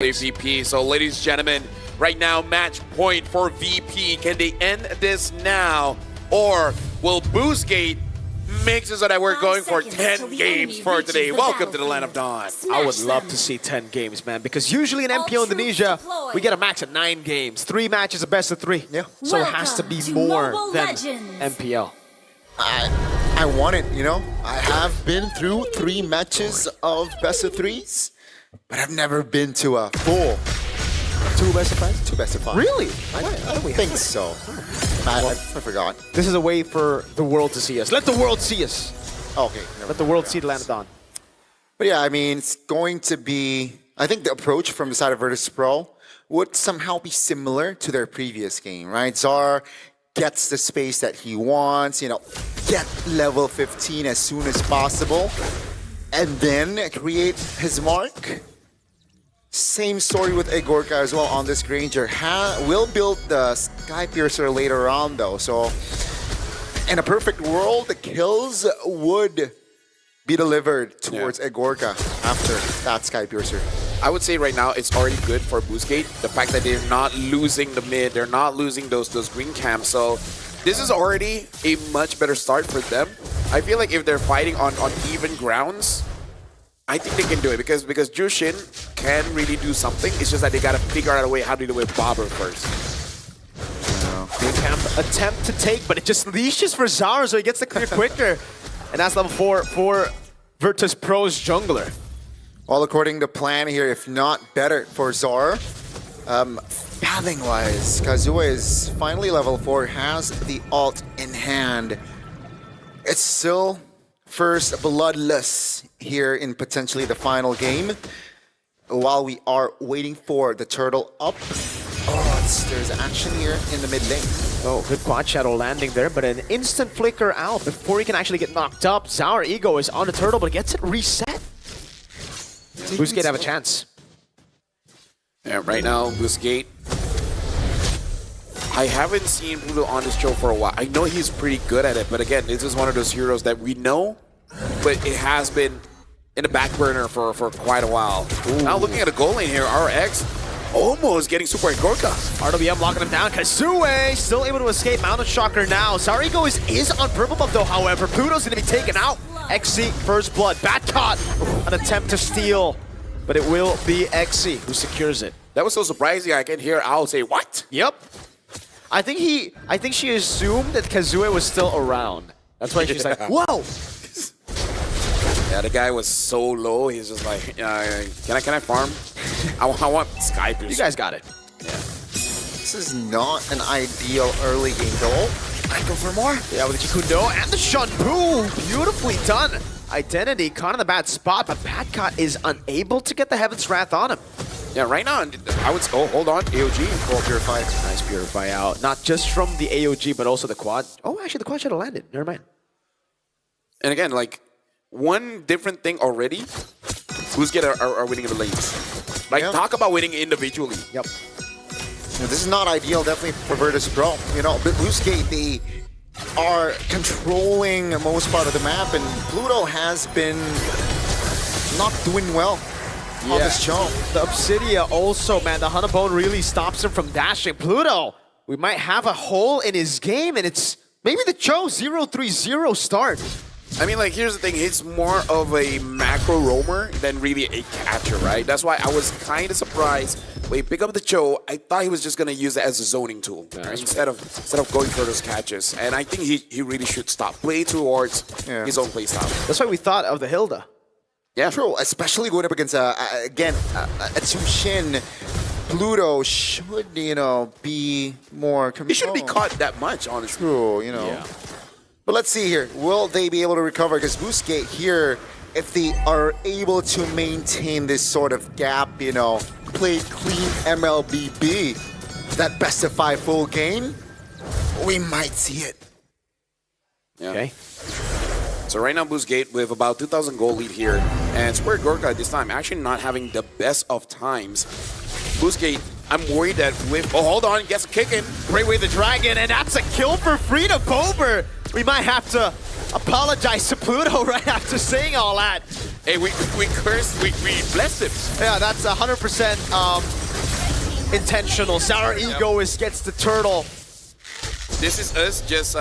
VP. So, ladies and gentlemen, right now, match point for VP. Can they end this now? Or will BOOSTGATE make it so that we're going for 10 games for today? Welcome to the Land of Dawn. I would love to see 10 games, man, because usually in MPO Indonesia, we get a max at 9 games. 3 matches, a best of 3. Yeah. So it has to be more than MPL. I want it, you know. I have been through 3 matches of best of 3s, but I've never been to a full 2 best of 5? 2 best of 5. Really? I don't think so. I forgot. This is a way for the world to see us. Let the world see us. Okay. Let the world see the Land of Dawn. But yeah, I mean, it's going to be, I think the approach from the side of Virtus Pro would somehow be similar to their previous game, right? Zar gets the space that he wants, you know, get level 15 as soon as possible, and then create his mark. Same story with Egorka as well on this Granger. Will build the Sky Piercer later on though, so in a perfect world, the kills would be delivered towards Egorka after that Sky Piercer. I would say right now it's already good for BOOSTGATE. The fact that they're not losing the mid, they're not losing those green camps. So this is already a much better start for them. I feel like if they're fighting on even grounds, I think they can do it because Jushin can really do something. It's just that they gotta figure out a way how to do it with Bobber first. Green camp attempt to take, but it just leashes for Zara, so he gets the clear quicker. And that's level 4 for Virtus Pro's jungler. All according to plan here, if not better for Zar. Pathing-wise, Kazuya is finally level 4, has the ult in hand. It's still first bloodless here in potentially the final game. While we are waiting for the turtle up. Oh, there's action here in the mid lane. Oh, good quad shadow landing there, but an instant flicker out before he can actually get knocked up. Zara Ego is on the turtle, but gets it reset. BOOSTGATE have a chance. Yeah, right now, BOOSTGATE. I haven't seen Pluto on this show for a while. I know he's pretty good at it, but again, this is one of those heroes that we know, but it has been in the back burner for quite a while. Ooh. Now looking at the goal lane here, RX almost getting super Egorka. RWM locking him down. Kazuya still able to escape. Mounted Shocker now. Zarigo is on purple buff though, however. Pluto's going to be taken out. XC first blood. Bat caught. An attempt to steal, but it will be XC who secures it. That was so surprising. I can hear Owl say, what? Yep. I think she assumed that Kazuya was still around. That's why she's like, whoa! Yeah, the guy was so low. He's just like, can I farm? I want Sky Piercer. You guys got it. Yeah. This is not an ideal early game goal. I go for more. Yeah, with the Chikundo and the Shunpu. Beautifully done. Identity caught in the bad spot, but Patcott is unable to get the Heaven's Wrath on him. Yeah, right now, I would say, oh, hold on, AOG. Full Purify. Nice Purify out. Not just from the AOG, but also the quad. Oh, actually, the quad should have landed. Never mind. And again, like, one different thing already, BOOSTGATE are winning the lanes. Like, talk about winning individually. Yep. Now, this is not ideal, definitely, for Virtus Pro. You know, but BOOSTGATE, they are controlling most part of the map, and Pluto has been not doing well on this jump. The Obsidia also, man, the Hunabone really stops him from dashing. Pluto, we might have a hole in his game, and it's maybe the Cho 0-3-0 start. I mean, like, here's the thing. He's more of a macro roamer than really a catcher, right? That's why I was kind of surprised when he picked up the Cho. I thought he was just going to use it as a zoning tool, right? instead of going for those catches. And I think he really should stop. Play towards his own play style. That's why we thought of the Hilda. Yeah, true. Especially going up against, again, a Zushin. Pluto should, you know, be more controlled. He shouldn't be caught that much, honestly. True, you know. Yeah. But let's see here. Will they be able to recover? Because BOOSTGATE here, if they are able to maintain this sort of gap, you know, play clean MLBB, that best of 5 full game, we might see it. Yeah. Okay. So right now, BOOSTGATE with about 2,000 gold lead here. And Square Gorka at this time actually not having the best of times. BOOSTGATE, I'm worried that with... Oh, hold on. Gets kicking. Great way the dragon, and that's a kill for Frida Bober. We might have to apologize to Pluto right after saying all that. Hey, we cursed, we blessed him. Yeah, that's 100% intentional. Sour Ego gets the turtle. This is us just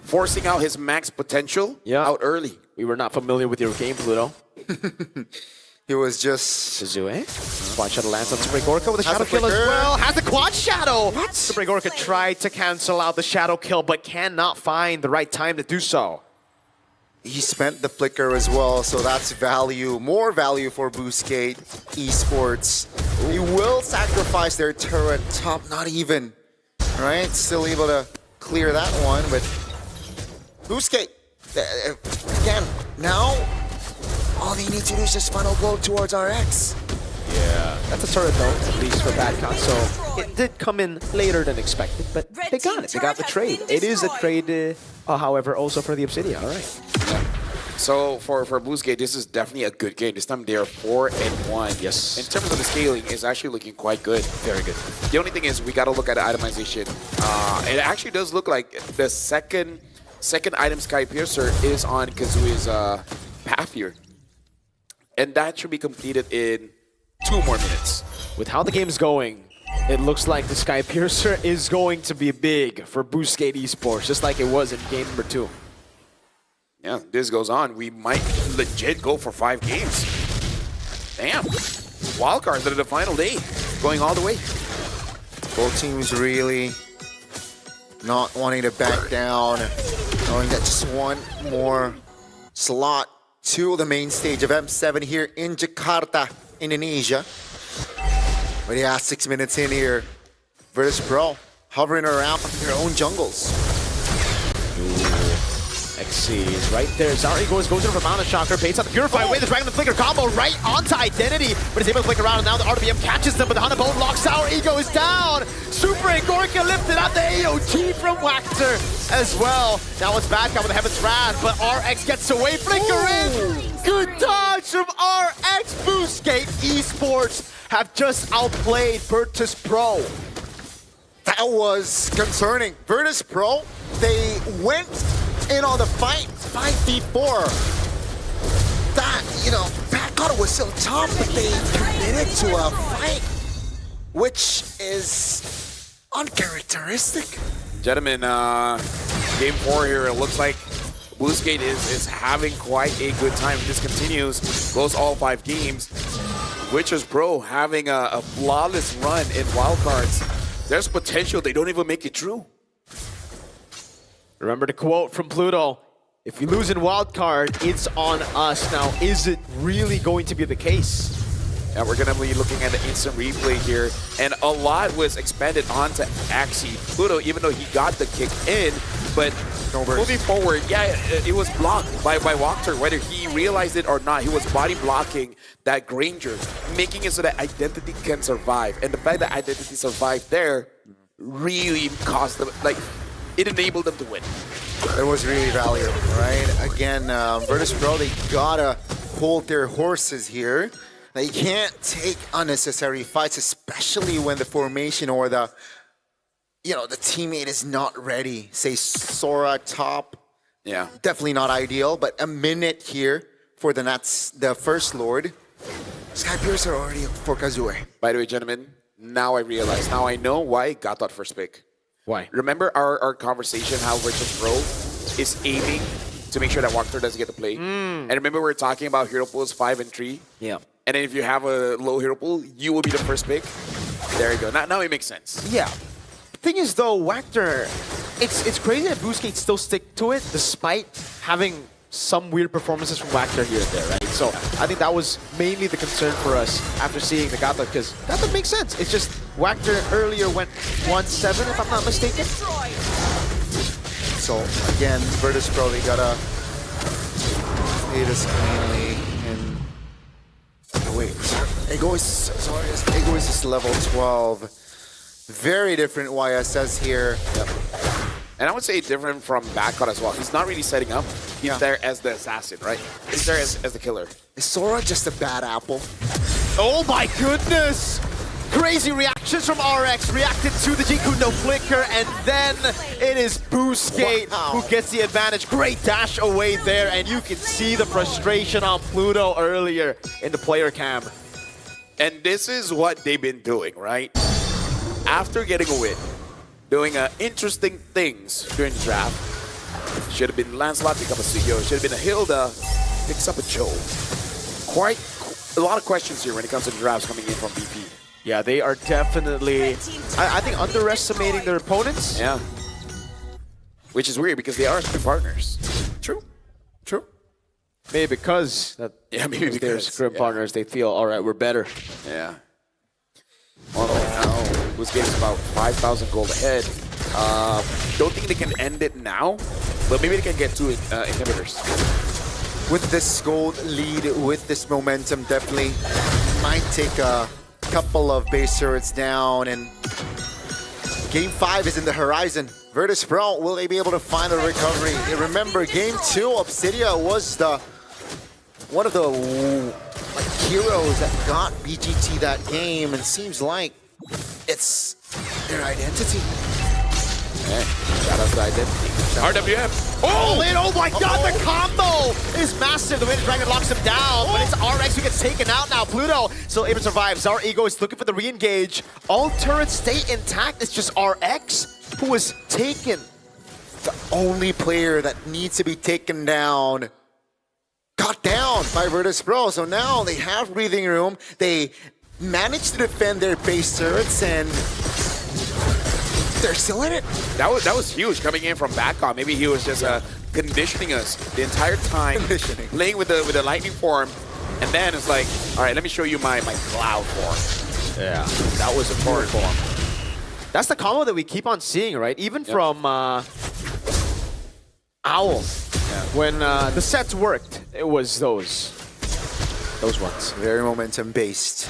forcing out his max potential out early. We were not familiar with your game, Pluto. He was just... Kazue. Quad Shadow lands on Super Gorka with a Shadow Kill as flicker. well. Has the Quad Shadow! What? Super Gorka tried to cancel out the Shadow Kill, but cannot find the right time to do so. He spent the flicker as well, so that's value, more value for BOOSTGATE Esports. He will sacrifice their turret top, not even, right? Still able to clear that one, but BOOSTGATE, again, now all they need to do is just funnel blow towards RX. Yeah. That's a turret though, at least for Badcon, so it did come in later than expected, but they got it. They got the trade. It is a trade, however, also for the Obsidian. All right. So for BOOSTGATE, this is definitely a good game. This time they're 4-1. Yes. In terms of the scaling, it's actually looking quite good. Very good. The only thing is we got to look at the itemization. It actually does look like the second item Sky Piercer is on Kazui's path here. And that should be completed in 2 more minutes. With how the game's going, it looks like the Sky Piercer is going to be big for BOOSTGATE Esports, just like it was in game number 2. Yeah, this goes on. We might legit go for 5 games. Damn. Wildcards at the final day. Going all the way. Both teams really not wanting to back down, knowing that just one more slot to the main stage of M7 here in Jakarta, Indonesia. But yeah, 6 minutes in here. Virtus Pro hovering around their own jungles. XC is right there. Zari goes in for Mana Shocker, baits out the Purify away the Dragon and Flicker combo right onto Identity, but is able to flick around, and now the RBM catches them, but the Hunter Bone locks Sour Ego is down. Super Gorka lifted up the AOT from Wachter as well. Now it's Badcon with the Heaven's Wrath, but RX gets away, Flicker in. Good dodge from RX. BOOSTGATE Esports have just outplayed Virtus Pro. That was concerning. Virtus Pro, they went in on the fight 5v4. That, Badcon was still tough, but they committed to a fight, which is uncharacteristic. Gentlemen, game 4 here, it looks like BOOSTGATE is having quite a good time. If this continues, goes all 5 games. Witchers Pro having a flawless run in wildcards. There's potential, they don't even make it true. Remember the quote from Pluto, if we lose in wildcard, it's on us. Now, is it really going to be the case? And we're going to be looking at the instant replay here. And a lot was expanded onto Axie. Pluto, even though he got the kick in, but moving forward, yeah, it was blocked by Wachter. Whether he realized it or not, he was body blocking that Granger, making it so that Identity can survive. And the fact that Identity survived there really caused them, it enabled them to win. It was really valuable, right? Again, Virtus Pro, they gotta hold their horses here. They can't take unnecessary fights, especially when the formation or the teammate is not ready. Say Sora top. Yeah. Definitely not ideal, but a minute here for the Nats, the First Lord. Sky Piercer already for Kazue. By the way, gentlemen, now I realize, now I know why got that first pick. Why? Remember our conversation how Virtus Pro is aiming to make sure that Wachter doesn't get to play? And remember we were talking about hero pools 5 and 3? Yeah. And then if you have a low hero pool, you will be the first pick. There you go. Now it makes sense. Yeah. The thing is though, Wachter, it's crazy that BOOSTGATE still stick to it despite having some weird performances from Wachter here and there, right? So I think that was mainly the concern for us after seeing the Gata, because Gata makes sense. It's just Wachter earlier went 1-7, if I'm not mistaken. So again, Virtus Pro, they gotta play this cleanly. And wait, Egoist is level 12. Very different YSS here. Yep. And I would say different from Badcon as well. He's not really setting up. He's there as the assassin, right? He's there as the killer. Is Sora just a bad apple? Oh my goodness! Crazy reactions from RX, reacted to the Jiku no flicker, and then it is BOOSTGATE who gets the advantage. Great dash away there, and you can see the frustration on Pluto earlier in the player cam. And this is what they've been doing, right? After getting a win, doing interesting things during the draft. Should have been Lancelot, pick up a CEO. Should have been a Hilda, picks up a Joe. Quite a lot of questions here when it comes to the drafts coming in from BP. Yeah, they are definitely, I think, underestimating their opponents. Yeah. Which is weird because they are scrim partners. True. True. Maybe because maybe they're because scrim partners, they feel, all right, we're better. Yeah. Well, now, BOOSTGATE is about 5,000 gold ahead. Don't think they can end it now, but maybe they can get 2 inhibitors. With this gold lead, with this momentum, definitely might take a couple of base turrets down, and Game 5 is in the horizon. Virtus Pro, will they be able to find the recovery? And remember, Game 2, Obsidia was one of the heroes that got BGT that game, and seems like it's their identity. Hey, shout out to Identity. RWF. Oh my god, the combo is massive. The way the Dragon locks him down, but it's RX who gets taken out now. Pluto still able to survive. Zar Ego is looking for the re-engage. All turrets stay intact. It's just RX who was taken. The only player that needs to be taken down got down by Virtus Pro. So now they have breathing room. They managed to defend their base turrets, and they're still in it. That was huge coming in from back on. Maybe he was just conditioning us the entire time, playing with the lightning form, and then it's like, all right, let me show you my cloud form. Yeah, that was a forward form. That's the combo that we keep on seeing, right? Even from Owl. Yeah. When the sets worked, it was those ones. Very momentum based.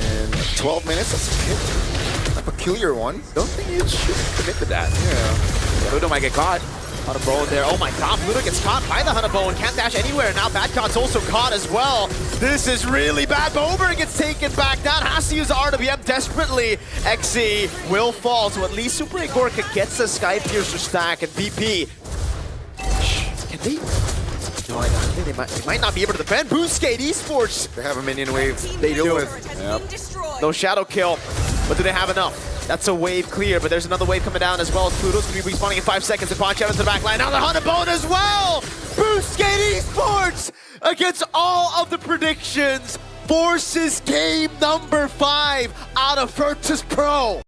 And 12 minutes, that's a peculiar one. Don't think you should commit to that. Yeah. Pluto might get caught. Hunter there. Oh my god, Pluto gets caught by the Hunter and can't dash anywhere. Now Badcot's also caught as well. This is really bad. Bober gets taken back down. Has to use RWM desperately. XE will fall, so at least Super Igorka gets the Sky Piercer stack, and BP. Can they? No, I think they might not be able to defend. BOOSTGATE Esports. They have a minion wave they deal with. Yep. No shadow kill, but do they have enough? That's a wave clear, but there's another wave coming down as well. Pluto's going to be respawning in 5 seconds to punch out into the back line. Now the Hunter as well! BOOSTGATE Esports, against all of the predictions, forces game number 5 out of VIRTUS Pro.